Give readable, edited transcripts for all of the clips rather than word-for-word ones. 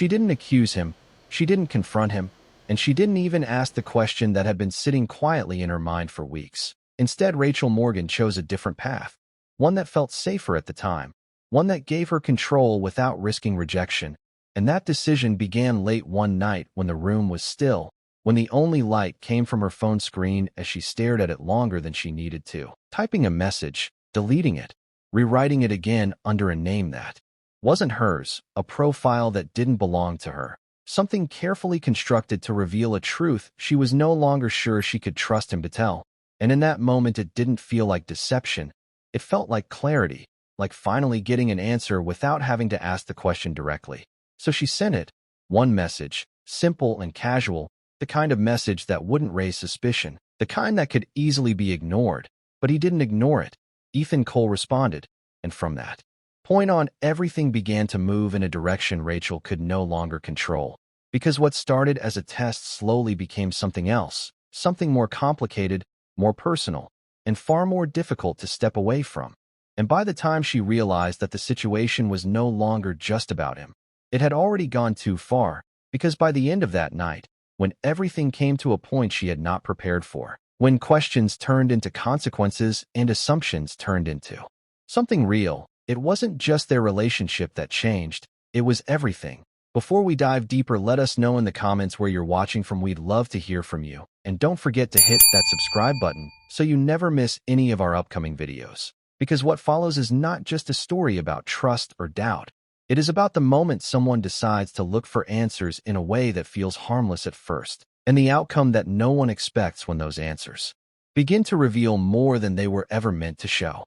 She didn't accuse him, she didn't confront him, and she didn't even ask the question that had been sitting quietly in her mind for weeks. Instead, Rachel Morgan chose a different path, one that felt safer at the time, one that gave her control without risking rejection. And that decision began late one night when the room was still, when the only light came from her phone screen as she stared at it longer than she needed to. Typing a message, deleting it, rewriting it again under a name that wasn't hers, a profile that didn't belong to her. Something carefully constructed to reveal a truth she was no longer sure she could trust him to tell. And in that moment, it didn't feel like deception. It felt like clarity, like finally getting an answer without having to ask the question directly. So she sent it, one message, simple and casual, the kind of message that wouldn't raise suspicion, the kind that could easily be ignored. But he didn't ignore it. Ethan Cole responded, and from that point on, everything began to move in a direction Rachel could no longer control. Because what started as a test slowly became something else, something more complicated, more personal, and far more difficult to step away from. And by the time she realized that the situation was no longer just about him, it had already gone too far, because by the end of that night, when everything came to a point she had not prepared for, when questions turned into consequences and assumptions turned into something real, it wasn't just their relationship that changed, it was everything. Before we dive deeper, let us know in the comments where you're watching from. We'd love to hear from you. And don't forget to hit that subscribe button so you never miss any of our upcoming videos. Because what follows is not just a story about trust or doubt. It is about the moment someone decides to look for answers in a way that feels harmless at first, and the outcome that no one expects when those answers begin to reveal more than they were ever meant to show.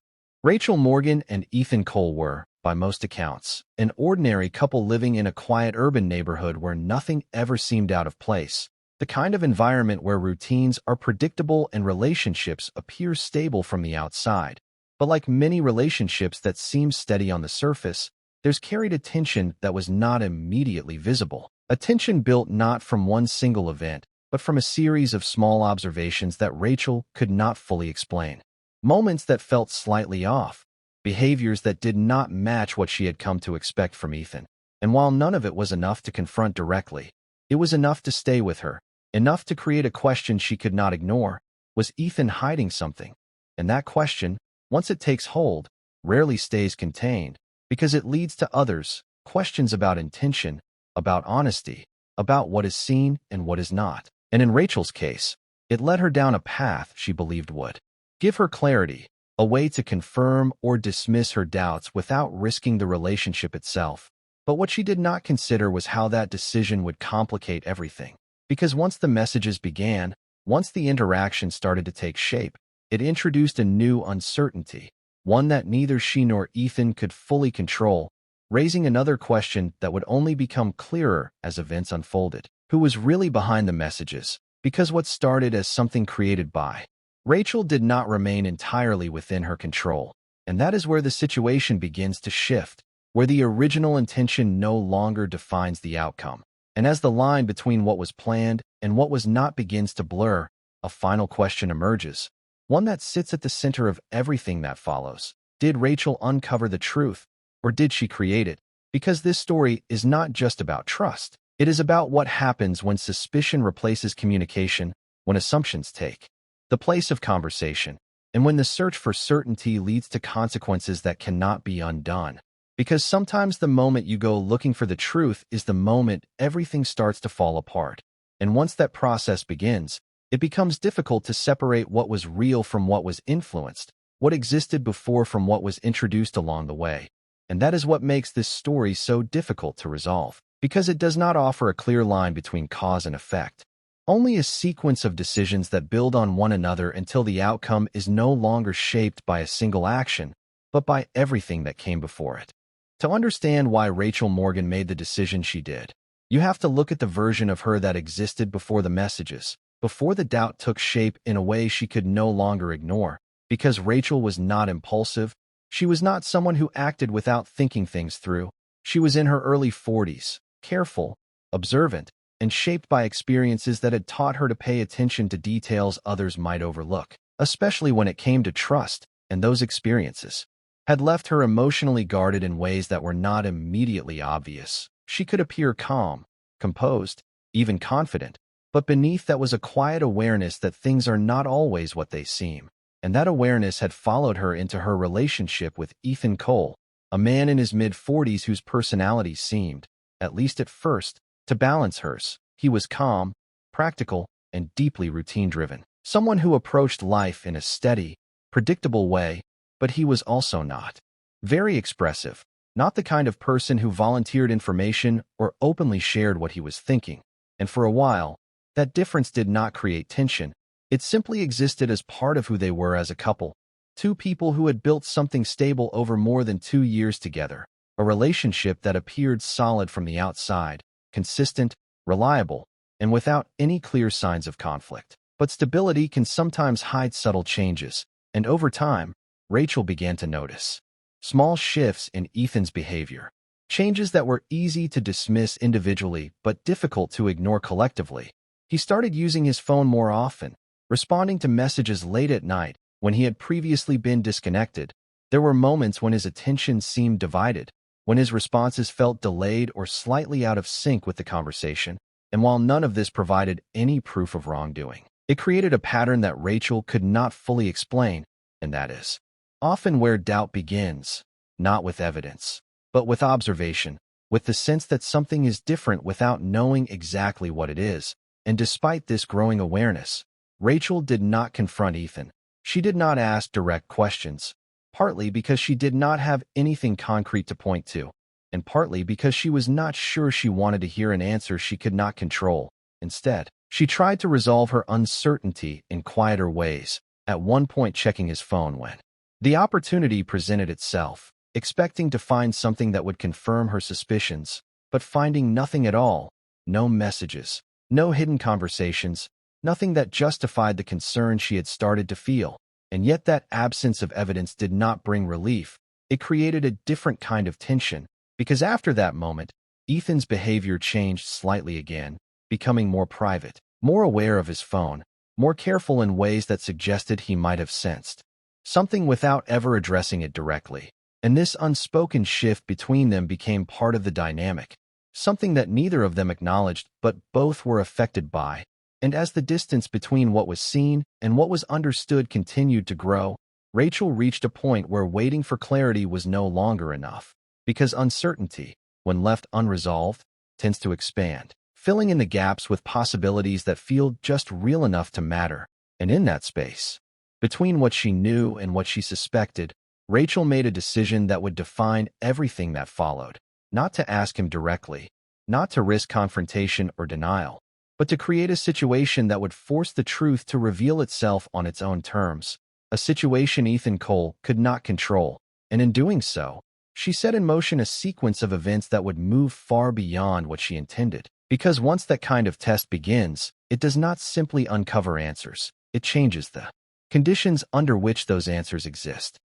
Rachel Morgan and Ethan Cole were, by most accounts, an ordinary couple living in a quiet urban neighborhood where nothing ever seemed out of place, the kind of environment where routines are predictable and relationships appear stable from the outside. But like many relationships that seem steady on the surface, there's carried a tension that was not immediately visible. A tension built not from one single event, but from a series of small observations that Rachel could not fully explain. Moments that felt slightly off, behaviors that did not match what she had come to expect from Ethan. And while none of it was enough to confront directly, it was enough to stay with her, enough to create a question she could not ignore. Was Ethan hiding something? And that question, once it takes hold, rarely stays contained, because it leads to others, questions about intention, about honesty, about what is seen and what is not. And in Rachel's case, it led her down a path she believed would give her clarity, a way to confirm or dismiss her doubts without risking the relationship itself. But what she did not consider was how that decision would complicate everything. Because once the messages began, once the interaction started to take shape, it introduced a new uncertainty, one that neither she nor Ethan could fully control, raising another question that would only become clearer as events unfolded. Who was really behind the messages? Because what started as something created by Rachel did not remain entirely within her control, and that is where the situation begins to shift, where the original intention no longer defines the outcome. And as the line between what was planned and what was not begins to blur, a final question emerges, one that sits at the center of everything that follows. Did Rachel uncover the truth, or did she create it? Because this story is not just about trust. It is about what happens when suspicion replaces communication, when assumptions take the place of conversation, and when the search for certainty leads to consequences that cannot be undone. Because sometimes the moment you go looking for the truth is the moment everything starts to fall apart. And once that process begins, it becomes difficult to separate what was real from what was influenced, what existed before from what was introduced along the way. And that is what makes this story so difficult to resolve, because it does not offer a clear line between cause and effect. Only a sequence of decisions that build on one another until the outcome is no longer shaped by a single action, but by everything that came before it. To understand why Rachel Morgan made the decision she did, you have to look at the version of her that existed before the messages, before the doubt took shape in a way she could no longer ignore. Because Rachel was not impulsive, she was not someone who acted without thinking things through. She was in her early 40s, careful, observant, and shaped by experiences that had taught her to pay attention to details others might overlook, especially when it came to trust, and those experiences had left her emotionally guarded in ways that were not immediately obvious. She could appear calm, composed, even confident, but beneath that was a quiet awareness that things are not always what they seem. And that awareness had followed her into her relationship with Ethan Cole, a man in his mid-40s whose personality seemed, at least at first, to balance hers. He was calm, practical, and deeply routine-driven. Someone who approached life in a steady, predictable way, but he was also not very expressive, not the kind of person who volunteered information or openly shared what he was thinking. And for a while, that difference did not create tension. It simply existed as part of who they were as a couple. Two people who had built something stable over more than 2 years together. A relationship that appeared solid from the outside, consistent, reliable, and without any clear signs of conflict. But stability can sometimes hide subtle changes, and over time, Rachel began to notice small shifts in Ethan's behavior. Changes that were easy to dismiss individually but difficult to ignore collectively. He started using his phone more often, responding to messages late at night when he had previously been disconnected. There were moments when his attention seemed divided, when his responses felt delayed or slightly out of sync with the conversation, and while none of this provided any proof of wrongdoing, it created a pattern that Rachel could not fully explain, and that is often where doubt begins, not with evidence, but with observation, with the sense that something is different without knowing exactly what it is. And despite this growing awareness, Rachel did not confront Ethan. She did not ask direct questions, partly because she did not have anything concrete to point to, and partly because she was not sure she wanted to hear an answer she could not control. Instead, she tried to resolve her uncertainty in quieter ways, at one point checking his phone when the opportunity presented itself, expecting to find something that would confirm her suspicions, but finding nothing at all. No messages, no hidden conversations, nothing that justified the concern she had started to feel. And yet that absence of evidence did not bring relief. It created a different kind of tension, because after that moment, Ethan's behavior changed slightly again, becoming more private, more aware of his phone, more careful in ways that suggested he might have sensed something without ever addressing it directly. And this unspoken shift between them became part of the dynamic, something that neither of them acknowledged but both were affected by. And as the distance between what was seen and what was understood continued to grow, Rachel reached a point where waiting for clarity was no longer enough, because uncertainty, when left unresolved, tends to expand, filling in the gaps with possibilities that feel just real enough to matter. And in that space, between what she knew and what she suspected, Rachel made a decision that would define everything that followed. Not to ask him directly, not to risk confrontation or denial, but to create a situation that would force the truth to reveal itself on its own terms, a situation Ethan Cole could not control. And in doing so, she set in motion a sequence of events that would move far beyond what she intended. Because once that kind of test begins, it does not simply uncover answers, it changes the conditions under which those answers exist.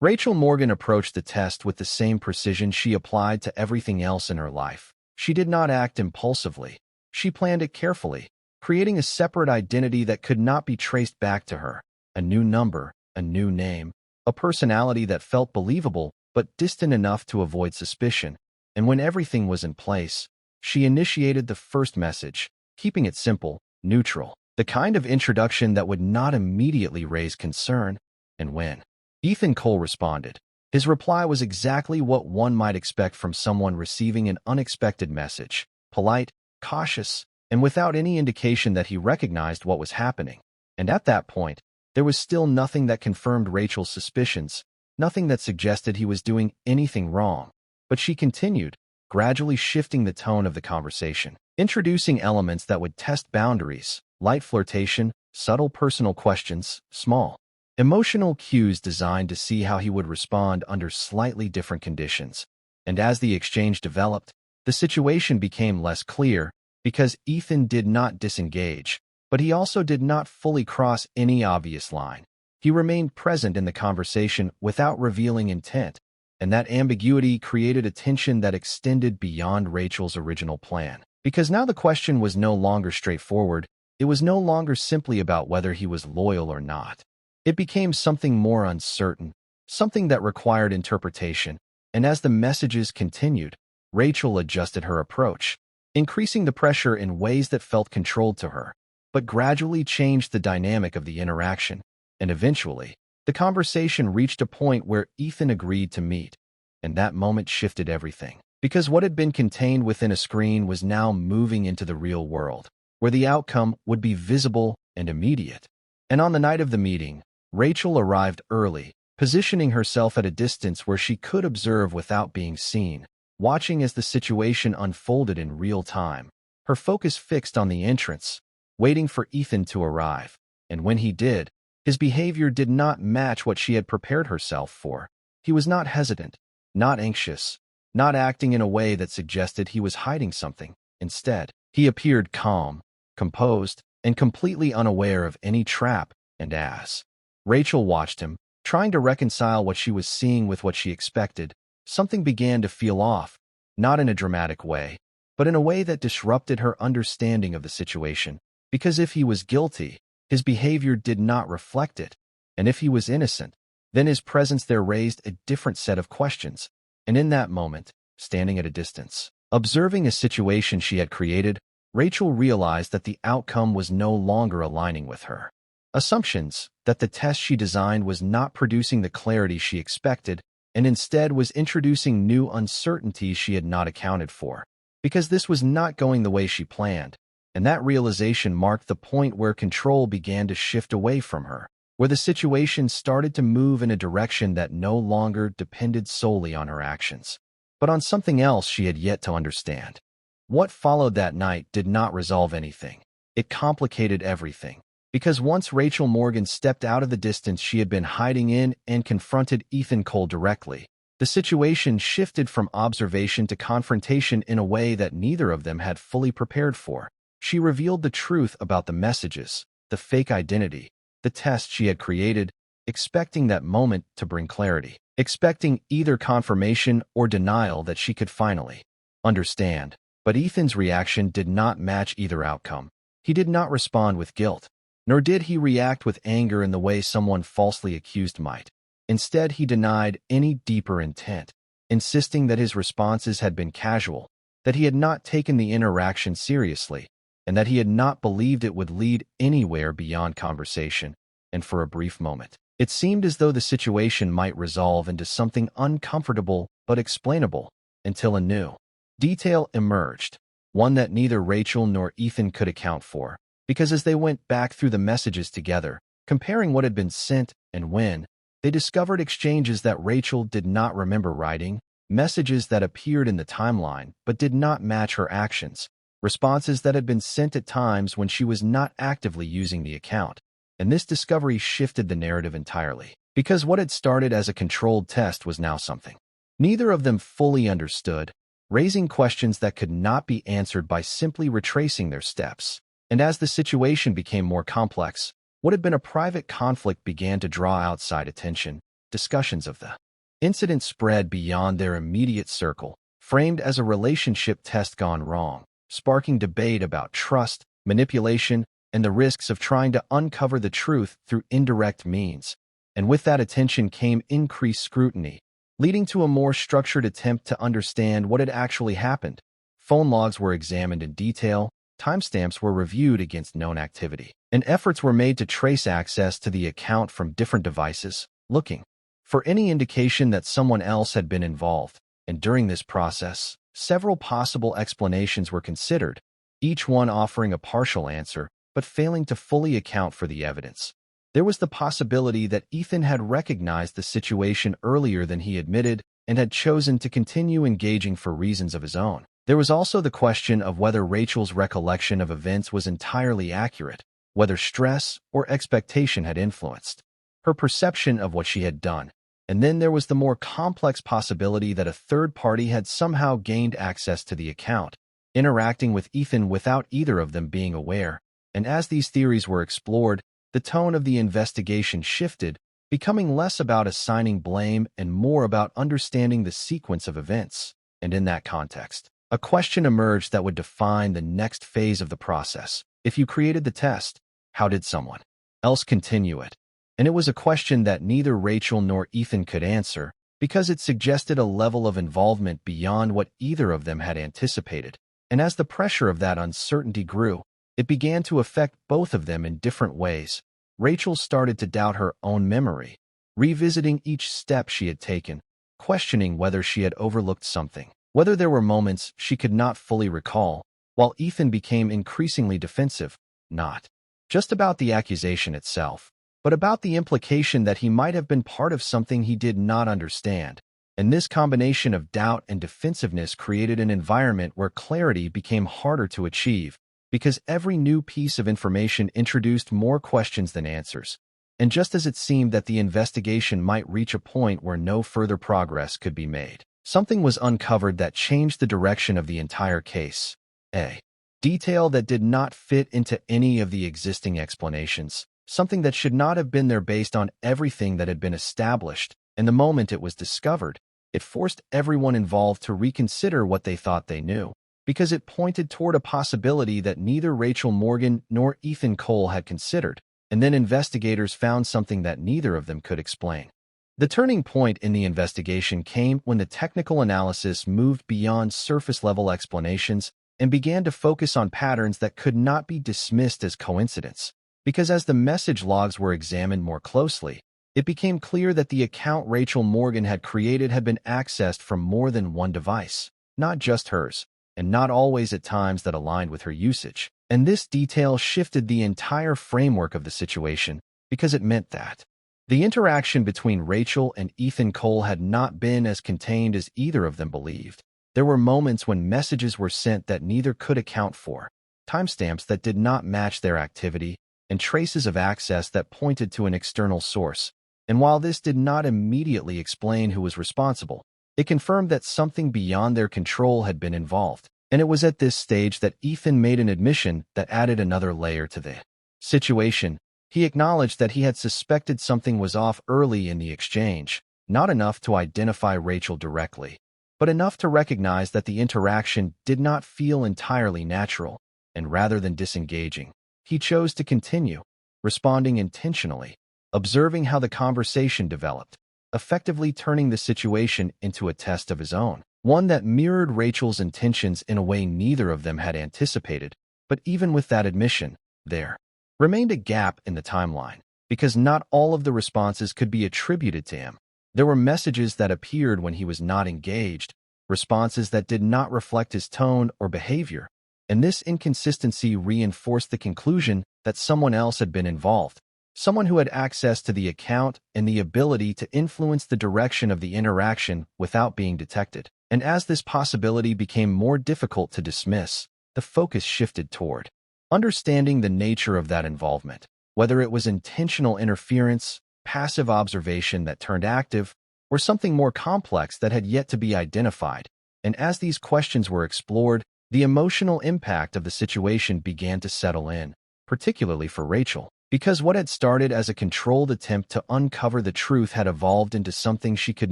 Rachel Morgan approached the test with the same precision she applied to everything else in her life. She did not act impulsively. She planned it carefully, creating a separate identity that could not be traced back to her. A new number, a new name, a personality that felt believable but distant enough to avoid suspicion. And when everything was in place, she initiated the first message, keeping it simple, neutral, the kind of introduction that would not immediately raise concern. And when Ethan Cole responded, his reply was exactly what one might expect from someone receiving an unexpected message, polite, cautious, and without any indication that he recognized what was happening. And at that point, there was still nothing that confirmed Rachel's suspicions, nothing that suggested he was doing anything wrong. But she continued, gradually shifting the tone of the conversation, introducing elements that would test boundaries, light flirtation, subtle personal questions, small emotional cues designed to see how he would respond under slightly different conditions. And as the exchange developed, the situation became less clear, because Ethan did not disengage, but he also did not fully cross any obvious line. He remained present in the conversation without revealing intent, and that ambiguity created a tension that extended beyond Rachel's original plan. Because now the question was no longer straightforward, it was no longer simply about whether he was loyal or not. It became something more uncertain, something that required interpretation, and as the messages continued, Rachel adjusted her approach, increasing the pressure in ways that felt controlled to her, but gradually changed the dynamic of the interaction, and eventually, the conversation reached a point where Ethan agreed to meet, and that moment shifted everything. Because what had been contained within a screen was now moving into the real world, where the outcome would be visible and immediate. And on the night of the meeting, Rachel arrived early, positioning herself at a distance where she could observe without being seen, watching as the situation unfolded in real time, her focus fixed on the entrance, waiting for Ethan to arrive. And when he did, his behavior did not match what she had prepared herself for. He was not hesitant, not anxious, not acting in a way that suggested he was hiding something. Instead, he appeared calm, composed, and completely unaware of any trap. And as Rachel watched him, trying to reconcile what she was seeing with what she expected, something began to feel off, not in a dramatic way, but in a way that disrupted her understanding of the situation. Because if he was guilty, his behavior did not reflect it, and if he was innocent, then his presence there raised a different set of questions. And in that moment, standing at a distance, observing a situation she had created, Rachel realized that the outcome was no longer aligning with her assumptions, that the test she designed was not producing the clarity she expected, and instead was introducing new uncertainties she had not accounted for. Because this was not going the way she planned, and that realization marked the point where control began to shift away from her, where the situation started to move in a direction that no longer depended solely on her actions, but on something else she had yet to understand. What followed that night did not resolve anything. It complicated everything. Because once Rachel Morgan stepped out of the distance she had been hiding in and confronted Ethan Cole directly, the situation shifted from observation to confrontation in a way that neither of them had fully prepared for. She revealed the truth about the messages, the fake identity, the test she had created, expecting that moment to bring clarity, expecting either confirmation or denial that she could finally understand. But Ethan's reaction did not match either outcome. He did not respond with guilt, nor did he react with anger in the way someone falsely accused might. Instead, he denied any deeper intent, insisting that his responses had been casual, that he had not taken the interaction seriously, and that he had not believed it would lead anywhere beyond conversation. And for a brief moment, it seemed as though the situation might resolve into something uncomfortable but explainable, until a new detail emerged, one that neither Rachel nor Ethan could account for. Because as they went back through the messages together, comparing what had been sent and when, they discovered exchanges that Rachel did not remember writing, messages that appeared in the timeline but did not match her actions, responses that had been sent at times when she was not actively using the account. And this discovery shifted the narrative entirely, because what had started as a controlled test was now something neither of them fully understood, raising questions that could not be answered by simply retracing their steps. And as the situation became more complex, what had been a private conflict began to draw outside attention. Discussions of the incident spread beyond their immediate circle, framed as a relationship test gone wrong, sparking debate about trust, manipulation, and the risks of trying to uncover the truth through indirect means. And with that attention came increased scrutiny, leading to a more structured attempt to understand what had actually happened. Phone logs were examined in detail, timestamps were reviewed against known activity, and efforts were made to trace access to the account from different devices, looking for any indication that someone else had been involved. And during this process, several possible explanations were considered, each one offering a partial answer, but failing to fully account for the evidence. There was the possibility that Ethan had recognized the situation earlier than he admitted and had chosen to continue engaging for reasons of his own. There was also the question of whether Rachel's recollection of events was entirely accurate, whether stress or expectation had influenced her perception of what she had done. And then there was the more complex possibility that a third party had somehow gained access to the account, interacting with Ethan without either of them being aware. And as these theories were explored, the tone of the investigation shifted, becoming less about assigning blame and more about understanding the sequence of events. And in that context, a question emerged that would define the next phase of the process. If you created the test, how did someone else continue it? And it was a question that neither Rachel nor Ethan could answer, because it suggested a level of involvement beyond what either of them had anticipated. And as the pressure of that uncertainty grew, it began to affect both of them in different ways. Rachel started to doubt her own memory, revisiting each step she had taken, questioning whether she had overlooked something, whether there were moments she could not fully recall, while Ethan became increasingly defensive, not just about the accusation itself, but about the implication that he might have been part of something he did not understand. And this combination of doubt and defensiveness created an environment where clarity became harder to achieve, because every new piece of information introduced more questions than answers. And just as it seemed that the investigation might reach a point where no further progress could be made, something was uncovered that changed the direction of the entire case. A detail that did not fit into any of the existing explanations, something that should not have been there based on everything that had been established, and the moment it was discovered, it forced everyone involved to reconsider what they thought they knew, because it pointed toward a possibility that neither Rachel Morgan nor Ethan Cole had considered, and then investigators found something that neither of them could explain. The turning point in the investigation came when the technical analysis moved beyond surface-level explanations and began to focus on patterns that could not be dismissed as coincidence. Because as the message logs were examined more closely, it became clear that the account Rachel Morgan had created had been accessed from more than one device, not just hers, and not always at times that aligned with her usage. And this detail shifted the entire framework of the situation, because it meant that the interaction between Rachel and Ethan Cole had not been as contained as either of them believed. There were moments when messages were sent that neither could account for, timestamps that did not match their activity, and traces of access that pointed to an external source. And while this did not immediately explain who was responsible, it confirmed that something beyond their control had been involved. And it was at this stage that Ethan made an admission that added another layer to the situation. He acknowledged that he had suspected something was off early in the exchange, not enough to identify Rachel directly, but enough to recognize that the interaction did not feel entirely natural, and rather than disengaging, he chose to continue, responding intentionally, observing how the conversation developed, effectively turning the situation into a test of his own, one that mirrored Rachel's intentions in a way neither of them had anticipated. But even with that admission, there remained a gap in the timeline, because not all of the responses could be attributed to him. There were messages that appeared when he was not engaged, responses that did not reflect his tone or behavior, and this inconsistency reinforced the conclusion that someone else had been involved, someone who had access to the account and the ability to influence the direction of the interaction without being detected. And as this possibility became more difficult to dismiss, the focus shifted toward understanding the nature of that involvement, whether it was intentional interference, passive observation that turned active, or something more complex that had yet to be identified. And as these questions were explored, the emotional impact of the situation began to settle in, particularly for Rachel, because what had started as a controlled attempt to uncover the truth had evolved into something she could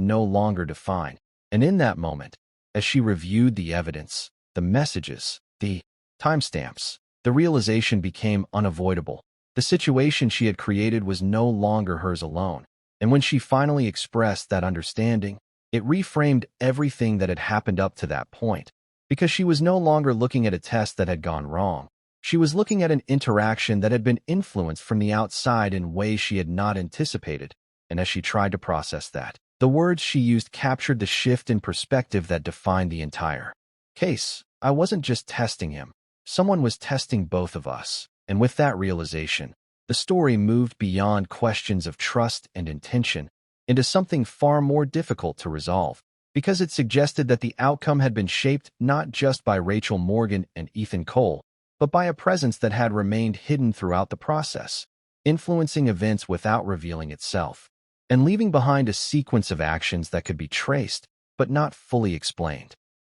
no longer define. And in that moment, as she reviewed the evidence, the messages, the timestamps, the realization became unavoidable. The situation she had created was no longer hers alone. And when she finally expressed that understanding, it reframed everything that had happened up to that point. Because she was no longer looking at a test that had gone wrong. She was looking at an interaction that had been influenced from the outside in ways she had not anticipated. And as she tried to process that, the words she used captured the shift in perspective that defined the entire case. I wasn't just testing him. Someone was testing both of us. And with that realization, the story moved beyond questions of trust and intention into something far more difficult to resolve, because it suggested that the outcome had been shaped not just by Rachel Morgan and Ethan Cole, but by a presence that had remained hidden throughout the process, influencing events without revealing itself, and leaving behind a sequence of actions that could be traced, but not fully explained.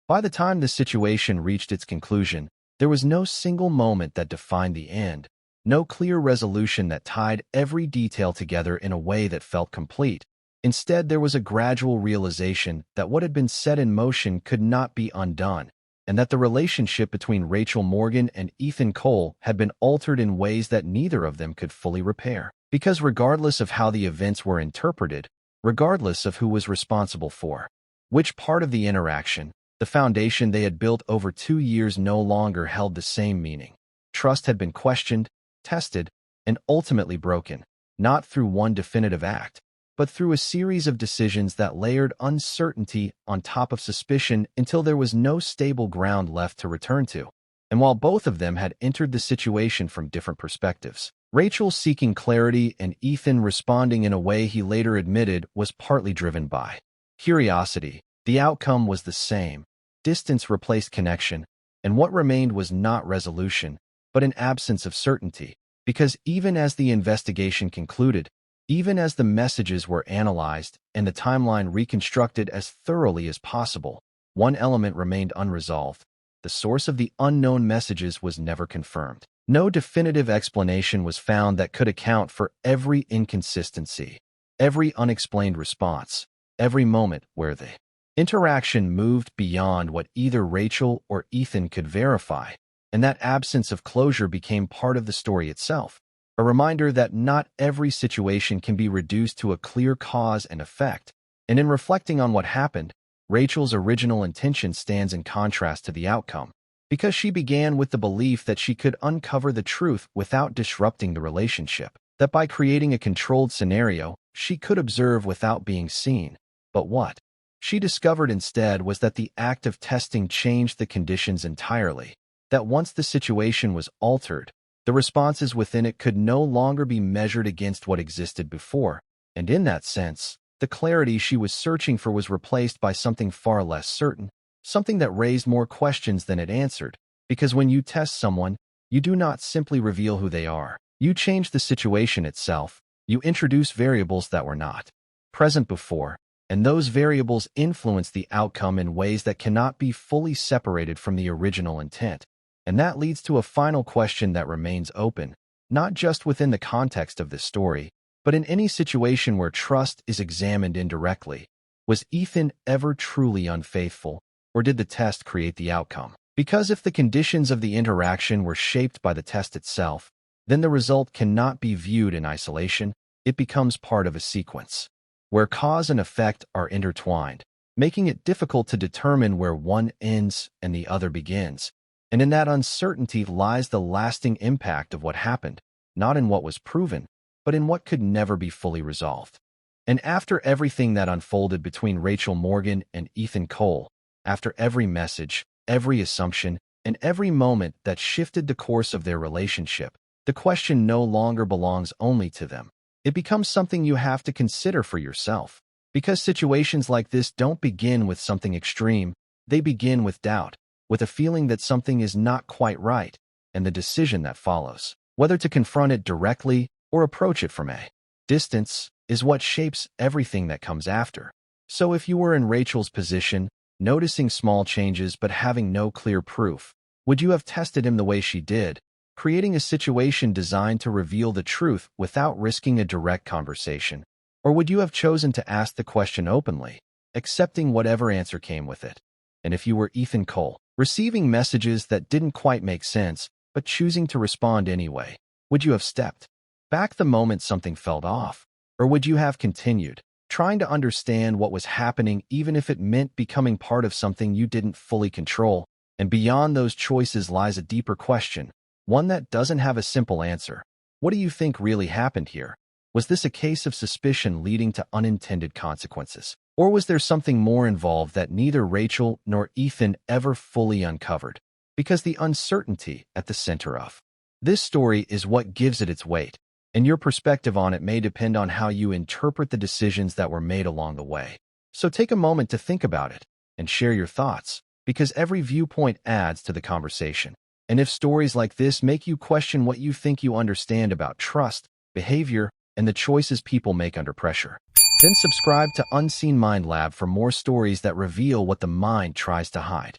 By the time the situation reached its conclusion, there was no single moment that defined the end, no clear resolution that tied every detail together in a way that felt complete. Instead, there was a gradual realization that what had been set in motion could not be undone, and that the relationship between Rachel Morgan and Ethan Cole had been altered in ways that neither of them could fully repair. Because regardless of how the events were interpreted, regardless of who was responsible for which part of the interaction. The foundation they had built over 2 years no longer held the same meaning. Trust had been questioned, tested, and ultimately broken, not through one definitive act, but through a series of decisions that layered uncertainty on top of suspicion until there was no stable ground left to return to. And while both of them had entered the situation from different perspectives, Rachel seeking clarity and Ethan responding in a way he later admitted was partly driven by curiosity. The outcome was the same. Distance replaced connection, and what remained was not resolution, but an absence of certainty. Because even as the investigation concluded, even as the messages were analyzed and the timeline reconstructed as thoroughly as possible, one element remained unresolved. The source of the unknown messages was never confirmed. No definitive explanation was found that could account for every inconsistency, every unexplained response, every moment where the interaction moved beyond what either Rachel or Ethan could verify, and that absence of closure became part of the story itself, a reminder that not every situation can be reduced to a clear cause and effect. And in reflecting on what happened, Rachel's original intention stands in contrast to the outcome, because she began with the belief that she could uncover the truth without disrupting the relationship, that by creating a controlled scenario, she could observe without being seen. But what she discovered instead was that the act of testing changed the conditions entirely, that once the situation was altered, the responses within it could no longer be measured against what existed before, and in that sense, the clarity she was searching for was replaced by something far less certain, something that raised more questions than it answered, because when you test someone, you do not simply reveal who they are. You change the situation itself. You introduce variables that were not present before, and those variables influence the outcome in ways that cannot be fully separated from the original intent. And that leads to a final question that remains open, not just within the context of this story, but in any situation where trust is examined indirectly. Was Ethan ever truly unfaithful, or did the test create the outcome? Because if the conditions of the interaction were shaped by the test itself, then the result cannot be viewed in isolation. It becomes part of a sequence, where cause and effect are intertwined, making it difficult to determine where one ends and the other begins. And in that uncertainty lies the lasting impact of what happened, not in what was proven, but in what could never be fully resolved. And after everything that unfolded between Rachel Morgan and Ethan Cole, after every message, every assumption, and every moment that shifted the course of their relationship, the question no longer belongs only to them. It becomes something you have to consider for yourself. Because situations like this don't begin with something extreme, they begin with doubt, with a feeling that something is not quite right, and the decision that follows, whether to confront it directly or approach it from a distance, is what shapes everything that comes after. So if you were in Rachel's position, noticing small changes but having no clear proof, would you have tested him the way she did, creating a situation designed to reveal the truth without risking a direct conversation? Or would you have chosen to ask the question openly, accepting whatever answer came with it? And if you were Ethan Cole, receiving messages that didn't quite make sense, but choosing to respond anyway, would you have stepped back the moment something felt off? Or would you have continued, trying to understand what was happening even if it meant becoming part of something you didn't fully control? And beyond those choices lies a deeper question, one that doesn't have a simple answer. What do you think really happened here? Was this a case of suspicion leading to unintended consequences? Or was there something more involved that neither Rachel nor Ethan ever fully uncovered? Because the uncertainty at the center of this story is what gives it its weight, and your perspective on it may depend on how you interpret the decisions that were made along the way. So take a moment to think about it and share your thoughts, because every viewpoint adds to the conversation. And if stories like this make you question what you think you understand about trust, behavior, and the choices people make under pressure, then subscribe to Unseen Mind Lab for more stories that reveal what the mind tries to hide.